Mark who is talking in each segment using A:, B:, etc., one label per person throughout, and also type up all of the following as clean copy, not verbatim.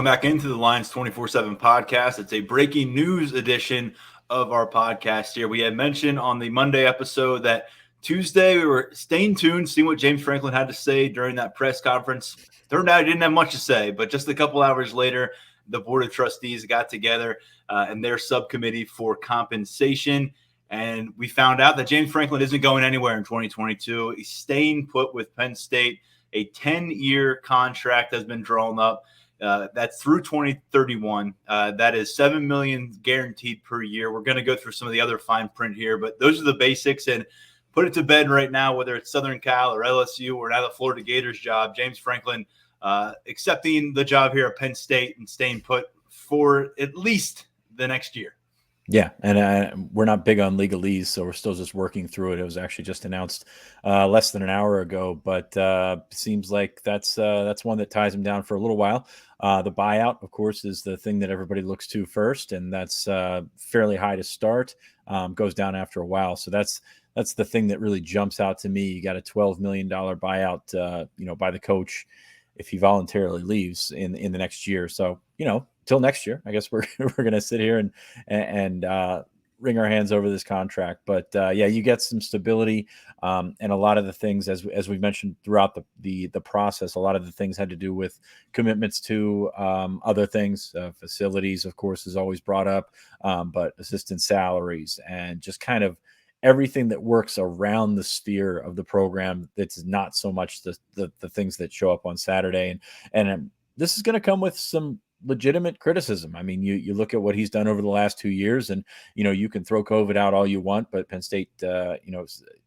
A: Welcome back into the Lions 24/7 podcast. It's a breaking news edition of our podcast here. We had mentioned on the Monday episode that Tuesday we were staying tuned, seeing what James Franklin had to say during that press conference. Turned out he didn't have much to say, but just a couple hours later, the Board of Trustees got together and their subcommittee for compensation. And we found out that James Franklin isn't going anywhere in 2022. He's staying put with Penn State. A 10-year contract has been drawn up. That's through 2031. That is $7 million guaranteed per year. We're going to go through some of the other fine print here, but those are the basics. And put it to bed right now, whether it's Southern Cal or LSU or now the Florida Gators job, James Franklin accepting the job here at Penn State and staying put for at least the next year.
B: Yeah, and we're not big on legalese, so we're still just working through it. It was actually just announced less than an hour ago, but seems like that's one that ties him down for a little while. The buyout, of course, is the thing that everybody looks to first, and that's fairly high to start, goes down after a while. So that's the thing that really jumps out to me. You got a $12 million buyout, by the coach if he voluntarily leaves in the next year. So, till next year, I guess we're going to sit here and wring our hands over this contract. But you get some stability, and a lot of the things, as we mentioned throughout the process, a lot of the things had to do with commitments to other things. Facilities, of course, is always brought up, but assistant salaries and just kind of everything that works around the sphere of the program. That's not so much the things that show up on Saturday, and this is going to come with some legitimate criticism. I mean, you look at what he's done over the last 2 years, and you can throw COVID out all you want, but Penn State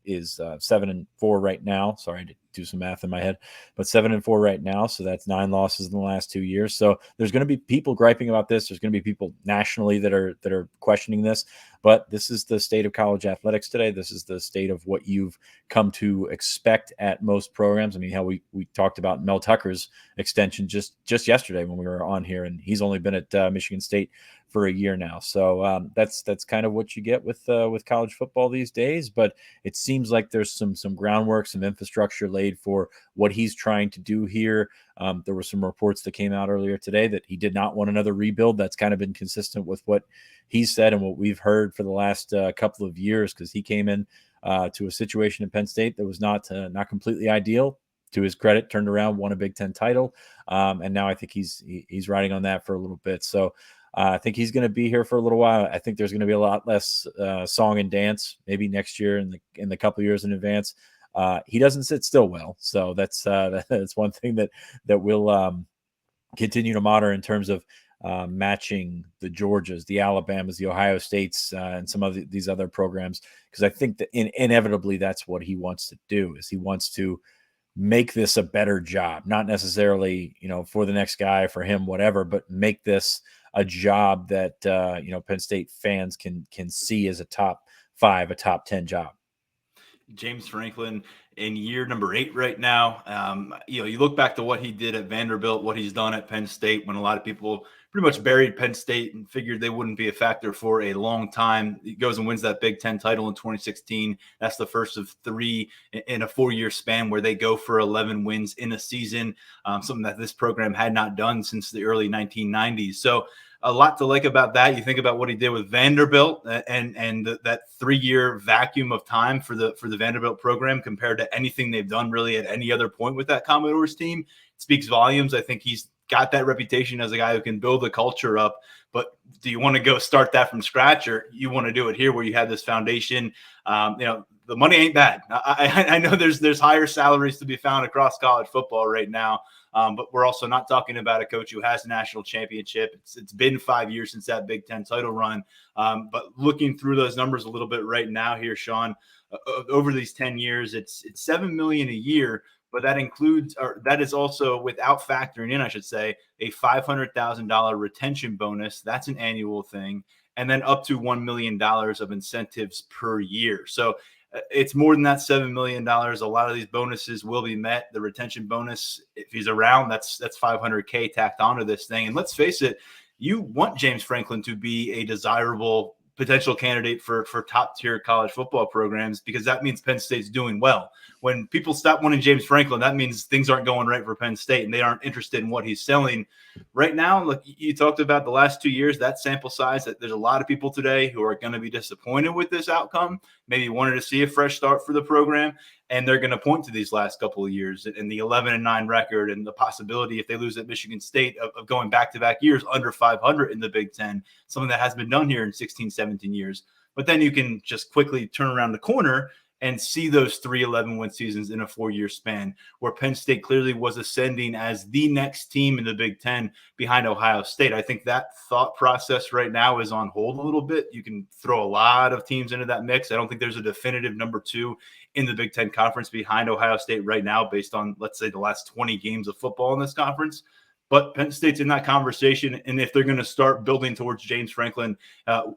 B: is 7-4 right now. Sorry to do some math in my head, but 7-4 right now. So that's 9 losses in the last 2 years. So there's going to be people griping about this. There's going to be people nationally that are questioning this, but this is the state of college athletics today. This is the state of what you've come to expect at most programs. I mean, how we talked about Mel Tucker's extension just yesterday when we were on here, and he's only been at Michigan State for a year now. So that's kind of what you get with college football these days. But it seems like there's some groundwork, some infrastructure laid for what he's trying to do here. There were some reports that came out earlier today that he did not want another rebuild. That's kind of been consistent with what he said and what we've heard for the last couple of years, because he came in to a situation in Penn State that was not completely ideal. To his credit, turned around, won a Big Ten title, and now I think he's riding on that for a little bit. So I think he's going to be here for a little while. I think there's going to be a lot less song and dance maybe next year in the couple of years in advance. He doesn't sit still well, so that's one thing that we'll continue to monitor in terms of matching the Georgias, the Alabamas, the Ohio States, and some of these other programs, because I think that inevitably that's what he wants to do. Is he wants to make this a better job, not necessarily, for the next guy, for him, whatever, but make this a job that, Penn State fans can see as a top 5, a top 10 job.
A: James Franklin in year number 8 right now. You look back to what he did at Vanderbilt, what he's done at Penn State, when a lot of people pretty much buried Penn State and figured they wouldn't be a factor for a long time. He goes and wins that Big Ten title in 2016. That's the first of 3 in a 4-year span where they go for 11 wins in a season, something that this program had not done since the early 1990s. So a lot to like about that. You think about what he did with Vanderbilt and that 3-year vacuum of time for the Vanderbilt program compared to anything they've done really at any other point with that Commodores team. It speaks volumes. I think he's got that reputation as a guy who can build a culture up. But do you want to go start that from scratch, or you want to do it here where you have this foundation? The money ain't bad. I know there's higher salaries to be found across college football right now, but we're also not talking about a coach who has a national championship. It's been 5 years since that Big Ten title run. But looking through those numbers a little bit right now here, Sean, over these 10 years, it's $7 million a year. But that includes, or that is also without factoring in, I should say, a $500,000 retention bonus. That's an annual thing. And then up to $1 million of incentives per year. So it's more than that $7 million. A lot of these bonuses will be met. The retention bonus, if he's around, that's $500K tacked onto this thing. And let's face it, you want James Franklin to be a desirable potential candidate for top tier college football programs, because that means Penn State's doing well. when people stop wanting James Franklin, that means things aren't going right for Penn State and they aren't interested in what he's selling right now. Look, you talked about the last 2 years, that sample size, that there's a lot of people today who are going to be disappointed with this outcome, maybe wanted to see a fresh start for the program. And they're going to point to these last couple of years and the 11-9 record and the possibility, if they lose at Michigan State, of going back-to-back years under 500 in the Big Ten, something that has been done here in 16, 17 years. But then you can just quickly turn around the corner and see those 3 11-win seasons in a 4-year span, where Penn State clearly was ascending as the next team in the Big Ten behind Ohio State. I think that thought process right now is on hold a little bit. You can throw a lot of teams into that mix. I don't think there's a definitive number 2 in the Big Ten Conference behind Ohio State right now, based on, let's say, the last 20 games of football in this conference. But Penn State's in that conversation, and if they're going to start building towards James Franklin,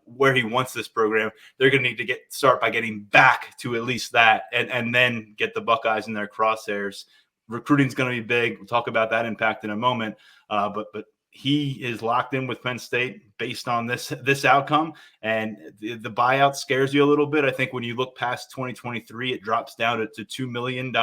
A: where he wants this program, they're going to need to start by getting back to at least that, and then get the Buckeyes in their crosshairs. Recruiting is going to be big. We'll talk about that impact in a moment. But he is locked in with Penn State based on this outcome, and the buyout scares you a little bit. I think when you look past 2023, it drops down to $2 million.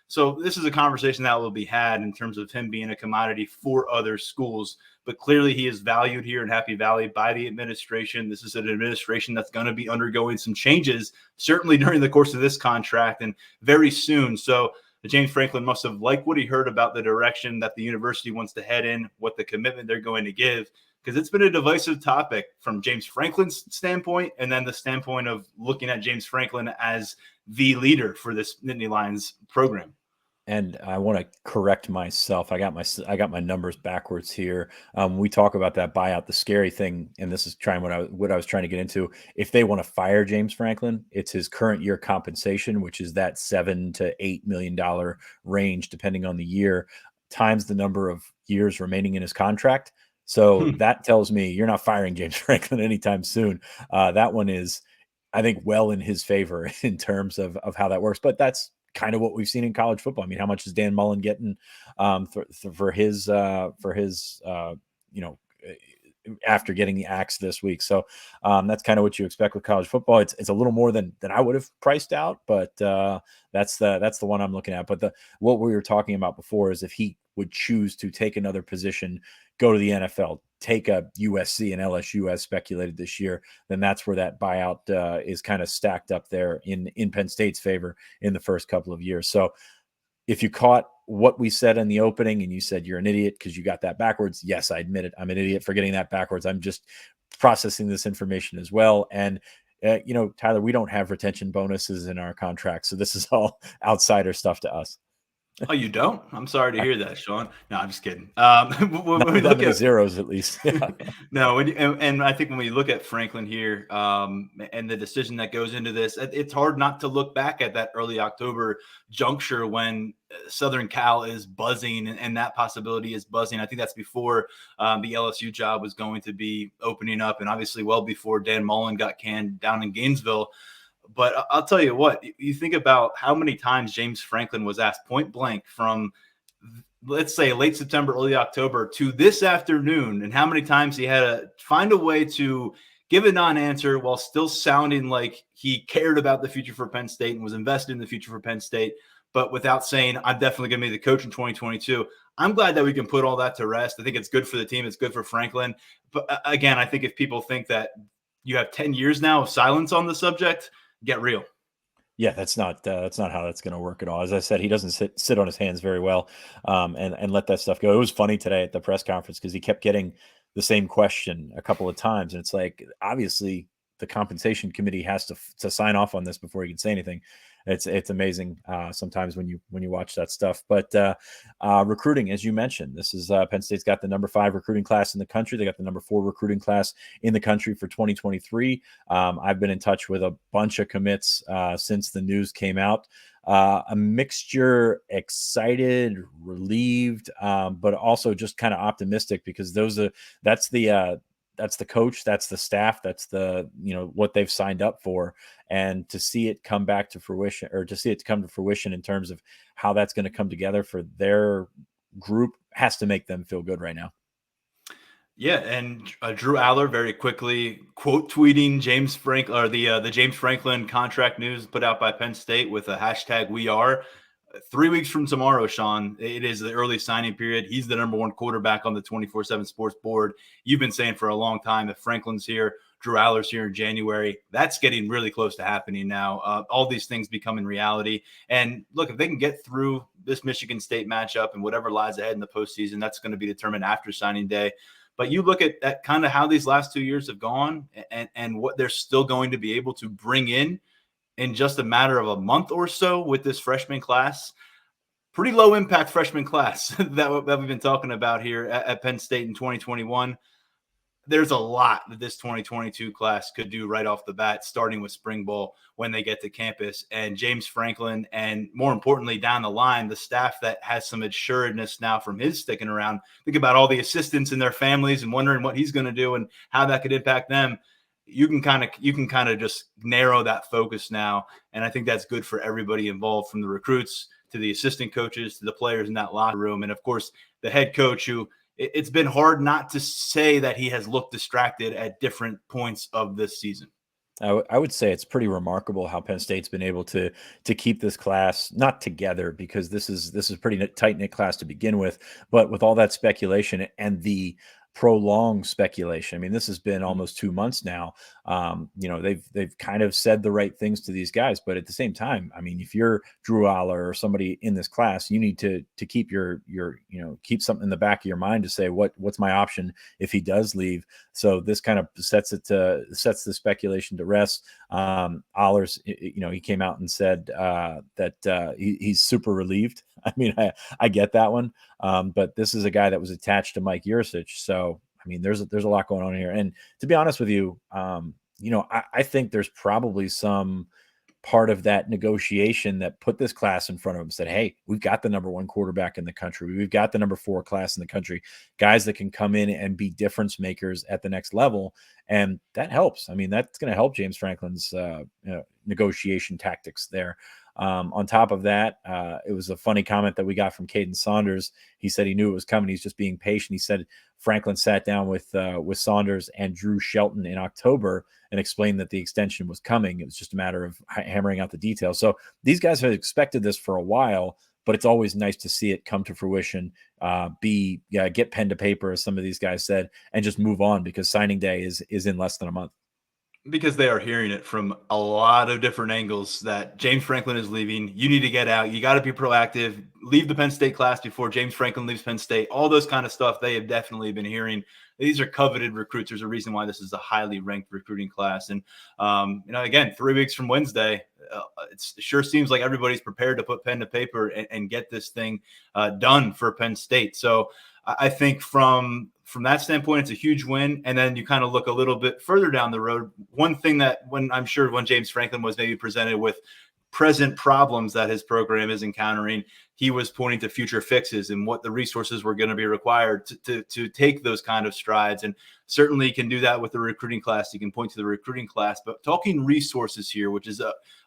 A: So this is a conversation that will be had in terms of him being a commodity for other schools. But clearly he is valued here in Happy Valley by the administration. This is an administration that's going to be undergoing some changes, certainly during the course of this contract and very soon. So James Franklin must have liked what he heard about the direction that the university wants to head in, what the commitment they're going to give, because it's been a divisive topic from James Franklin's standpoint, and then the standpoint of looking at James Franklin as the leader for this Nittany Lions program.
B: And I want to correct myself. I got my numbers backwards here. We talk about that buyout. The scary thing, and this is what I was trying to get into. If they want to fire James Franklin, it's his current year compensation, which is that $7 to $8 million range, depending on the year, times the number of years remaining in his contract. So that tells me you're not firing James Franklin anytime soon. That one is, I think, well in his favor in terms of how that works. But that's kind of what we've seen in college football. I mean, how much is Dan Mullen getting for his after getting the axe this week? So that's kind of what you expect with college football. It's a little more than I would have priced out, but that's the one I'm looking at. But what we were talking about before is if he would choose to take another position, go to the NFL, take a USC and LSU as speculated this year, then that's where that buyout is kind of stacked up there in Penn State's favor in the first couple of years. So if you caught what we said in the opening and you said you're an idiot because you got that backwards, yes, I admit it. I'm an idiot for getting that backwards. I'm just processing this information as well. And Tyler, we don't have retention bonuses in our contract, so this is all outsider stuff to us.
A: Oh, you don't? I'm sorry to hear that, Sean. No, I'm just kidding.
B: When we look at zeros, at least.
A: No, and I think when we look at Franklin here and the decision that goes into this, it's hard not to look back at that early October juncture when Southern Cal is buzzing and that possibility is buzzing. I think that's before the LSU job was going to be opening up, and obviously well before Dan Mullen got canned down in Gainesville. But I'll tell you what, you think about how many times James Franklin was asked point blank from, let's say, late September, early October to this afternoon, and how many times he had to find a way to give a non-answer while still sounding like he cared about the future for Penn State and was invested in the future for Penn State, but without saying, I'm definitely going to be the coach in 2022. I'm glad that we can put all that to rest. I think it's good for the team. It's good for Franklin. But again, I think if people think that you have 10 years now of silence on the subject, get real.
B: Yeah, that's not how that's going to work at all. As I said, he doesn't sit on his hands very well, and let that stuff go. It was funny today at the press conference because he kept getting the same question a couple of times, and it's like, obviously the compensation committee has to sign off on this before he can say anything. It's amazing sometimes when you watch that stuff. But recruiting, as you mentioned, this is Penn State's got the number 5 recruiting class in the country. They got the number 4 recruiting class in the country for 2023. I've been in touch with a bunch of commits since the news came out. A mixture, excited, relieved, but also just kind of optimistic because that's the coach, that's the staff, that's what they've signed up for. And to see it come back to fruition, or to see it come to fruition in terms of how that's going to come together for their group, has to make them feel good right now.
A: Yeah, and Drew Aller very quickly quote tweeting James Franklin, or the James Franklin contract news put out by Penn State with a hashtag We Are. 3 weeks from tomorrow, Sean, it is the early signing period. He's the number one quarterback on the 24/7 Sports board. You've been saying for a long time, if Franklin's here, Drew Aller's here in January. That's getting really close to happening now. All these things becoming reality. And look, if they can get through this Michigan State matchup and whatever lies ahead in the postseason, that's going to be determined after signing day. But you look at kind of how these last 2 years have gone, and what they're still going to be able to bring in just a matter of a month or so with this freshman class. Pretty low impact freshman class that we've been talking about here at Penn State in 2021. There's a lot that this 2022 class could do right off the bat, starting with spring ball when they get to campus. And James Franklin, and more importantly, down the line, the staff that has some assuredness now from his sticking around. Think about all the assistants and their families and wondering what he's going to do and how that could impact them. You can kind of just narrow that focus now. And I think that's good for everybody involved, from the recruits to the assistant coaches to the players in that locker room. And of course, the head coach, who it's been hard not to say that he has looked distracted at different points of this season.
B: I would say it's pretty remarkable how Penn State's been able to keep this class not together, because this is a pretty tight knit class to begin with, but with all that speculation and the prolonged speculation. I mean, this has been almost 2 months now. They've kind of said the right things to these guys, but at the same time, I mean, if you're Drew Aller or somebody in this class, you need to keep your keep something in the back of your mind to say what's my option if he does leave. So this kind of sets the speculation to rest. Aller's, he came out and said that he's super relieved. I mean, I get that one. But this is a guy that was attached to Mike Yurcich. So, I mean, there's a lot going on here. And to be honest with you, I think there's probably some part of that negotiation that put this class in front of him, said, hey, we've got the number one quarterback in the country. We've got the number 4 class in the country, guys that can come in and be difference makers at the next level. And that helps. I mean, that's going to help James Franklin's negotiation tactics there. On top of that, it was a funny comment that we got from Caden Saunders. He said he knew it was coming. He's just being patient. He said Franklin sat down with Saunders and Drew Shelton in October and explained that the extension was coming. It was just a matter of hammering out the details. So these guys have expected this for a while, but it's always nice to see it come to fruition, get pen to paper, as some of these guys said, and just move on, because signing day is in less than a month.
A: Because they are hearing it from a lot of different angles that James Franklin is leaving. You need to get out. You got to be proactive. Leave the Penn State class before James Franklin leaves Penn State. All those kind of stuff they have definitely been hearing. These are coveted recruits. There's a reason why this is a highly ranked recruiting class. And, again, 3 weeks from Wednesday, it sure seems like everybody's prepared to put pen to paper and get this thing done for Penn State. So I think from that standpoint, it's a huge win. And then you kind of look a little bit further down the road. One thing that when James Franklin was maybe presented with present problems that his program is encountering, he was pointing to future fixes and what the resources were going to be required to take those kind of strides. And certainly he can do that with the recruiting class. He can point to the recruiting class, but talking resources here, which is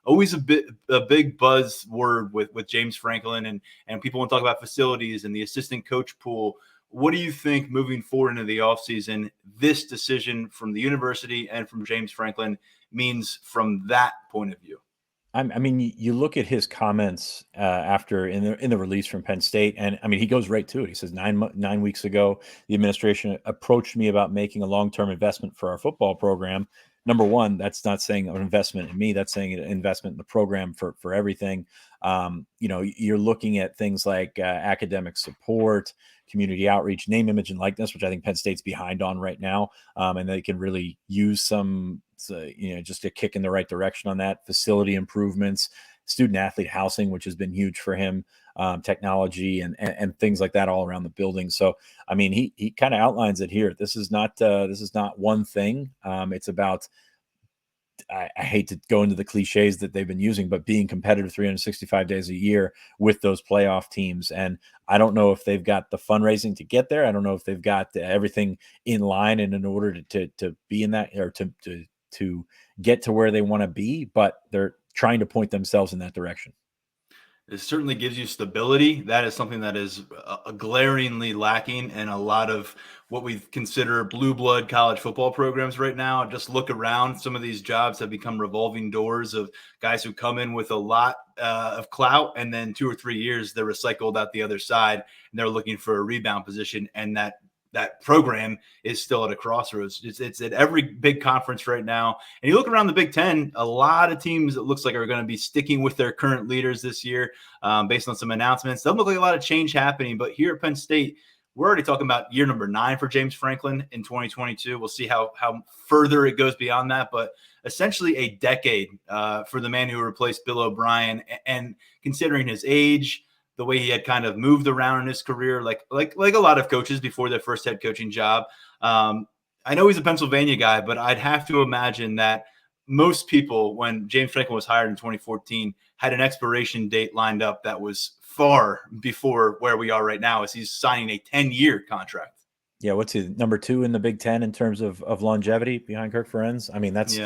A: always a big buzzword with James Franklin, and people want to talk about facilities and the assistant coach pool. What do you think moving forward into the offseason, this decision from the university and from James Franklin means from that point of view?
B: I mean, you look at his comments after in the release from Penn State, and I mean, he goes right to it. He says 9 weeks ago, the administration approached me about making a long-term investment for our football program. Number one, that's not saying an investment in me. That's saying an investment in the program for everything. You're looking at things like academic support, community outreach, name, image, and likeness, which I think Penn State's behind on right now, and they can really use some, just a kick in the right direction on that. Facility improvements, student athlete housing, which has been huge for him, technology and things like that all around the building. So, I mean, he kind of outlines it here. This is not one thing. It's about, I hate to go into the cliches that they've been using, but being competitive 365 days a year with those playoff teams. And I don't know if they've got the fundraising to get there. I don't know if they've got everything in line and in order to be in that, or to get to where they want to be, but they're trying to point themselves in that direction.
A: It certainly gives you stability. That is something that is glaringly lacking in a lot of what we consider blue blood college football programs right now. Just look around. Some of these jobs have become revolving doors of guys who come in with a lot of clout, and then 2 or 3 years they're recycled out the other side, and they're looking for a rebound position. And that program is still at a crossroads. It's at every big conference right now. And you look around the Big Ten, a lot of teams it looks like are going to be sticking with their current leaders this year based on some announcements. Doesn't look like a lot of change happening, but here at Penn State, we're already talking about year number 9 for James Franklin in 2022. We'll see how further it goes beyond that, but essentially a decade for the man who replaced Bill O'Brien. And considering his age, the way he had kind of moved around in his career, like a lot of coaches before their first head coaching job. I know he's a Pennsylvania guy, but I'd have to imagine that most people, when James Franklin was hired in 2014, had an expiration date lined up that was far before where we are right now, as he's signing a 10-year contract.
B: Yeah, what's he, number 2 in the Big Ten in terms of longevity behind Kirk Ferenz? I mean, that's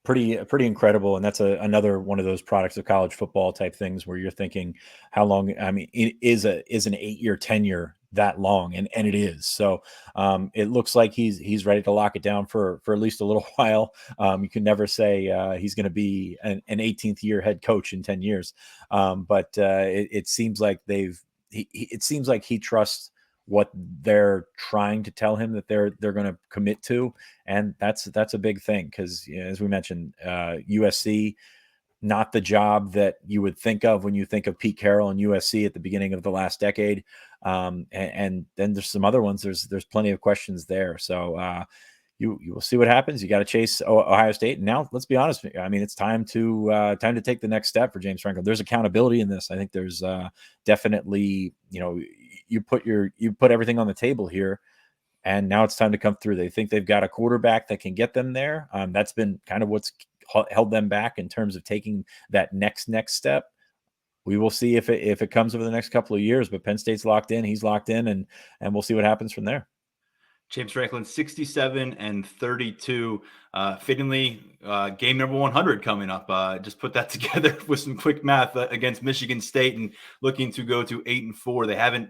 B: pretty incredible, and that's another one of those products of college football type things where you're thinking, how long? I mean, it is an 8-year tenure that long, and it is. So it looks like he's ready to lock it down for at least a little while. You can never say he's going to be an 18th year head coach in 10 years, but it seems like it seems like he trusts what they're trying to tell him that they're going to commit to. And that's a big thing. Because as we mentioned, USC, not the job that you would think of when you think of Pete Carroll and USC at the beginning of the last decade. And then there's some other ones. There's plenty of questions there. So you will see what happens. You got to chase Ohio State. And now let's be honest. I mean, it's time to take the next step for James Franklin. There's accountability in this. I think there's definitely, you put everything on the table here, and now it's time to come through. They think they've got a quarterback that can get them there. That's been kind of what's held them back in terms of taking that next step. We will see if it comes over the next couple of years, but Penn State's locked in. He's locked in, and we'll see what happens from there.
A: James Franklin, 67-32. Fittingly, game number 100 coming up. Just put that together with some quick math against Michigan State, and looking to go to 8-4. They haven't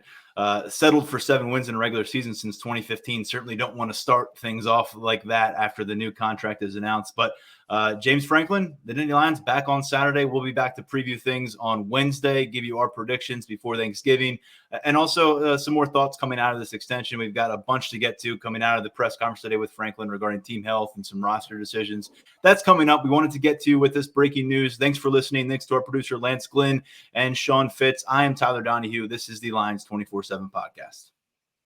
A: settled for 7 wins in a regular season since 2015. Certainly don't want to start things off like that after the new contract is announced. But James Franklin, the Nittany Lions, back on Saturday. We'll be back to preview things on Wednesday, give you our predictions before Thanksgiving, and also some more thoughts coming out of this extension. We've got a bunch to get to coming out of the press conference today with Franklin regarding team health and some roster decisions. That's coming up. We wanted to get to with this breaking news. Thanks for listening. Thanks to our producer, Lance Glynn and Sean Fitz. I am Tyler Donohue. This is the Lions 24/7 podcast.